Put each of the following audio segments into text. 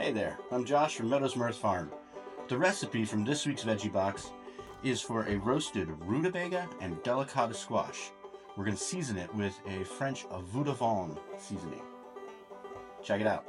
Hey there, I'm Josh from Meadows Mirth Farm. The recipe from this week's veggie box is for a roasted Rutabaga and Delicata squash. We're going to season it with a French Vadouvan seasoning. Check it out.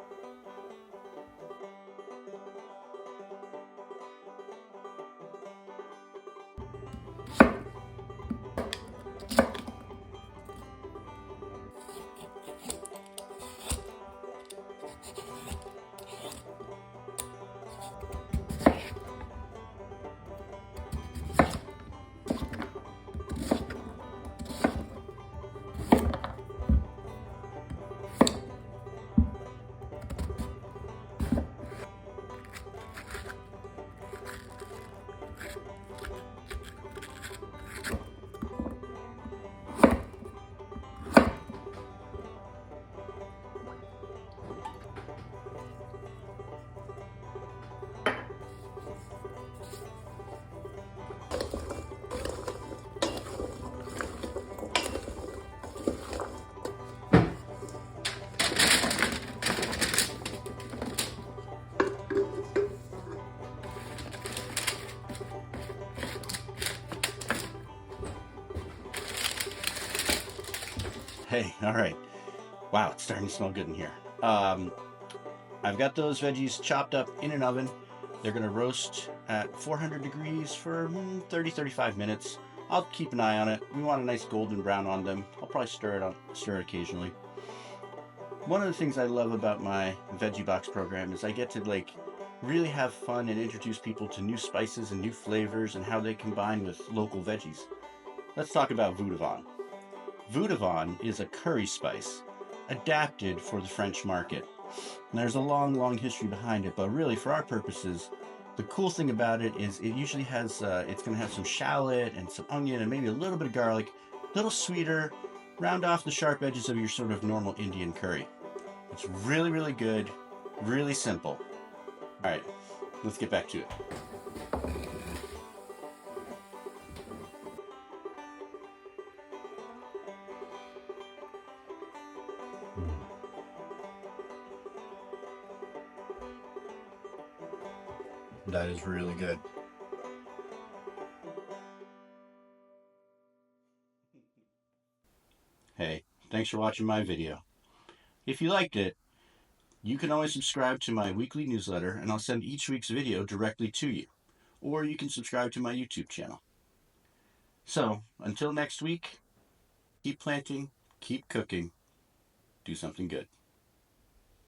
Hey, all right. Wow, it's starting to smell good in here. I've got those veggies chopped up in an oven. They're going to roast at 400 degrees for 30-35 minutes. I'll keep an eye on it. We want a nice golden brown on them. I'll probably stir it occasionally. One of the things I love about my veggie box program is I get to really have fun and introduce people to new spices and new flavors and how they combine with local veggies. Let's talk about Vadouvan. Vadouvan is a curry spice adapted for the French market. And there's a long, long history behind it, but really for our purposes, the cool thing about it is it usually has, it's going to have some shallot and some onion and maybe a little bit of garlic, a little sweeter, round off the sharp edges of your sort of normal Indian curry. It's really, really good, really simple. All right, let's get back to it. That is really good. Hey, thanks for watching my video. If you liked it, you can always subscribe to my weekly newsletter and I'll send each week's video directly to you. Or you can subscribe to my YouTube channel. So, until next week, keep planting, keep cooking, do something good.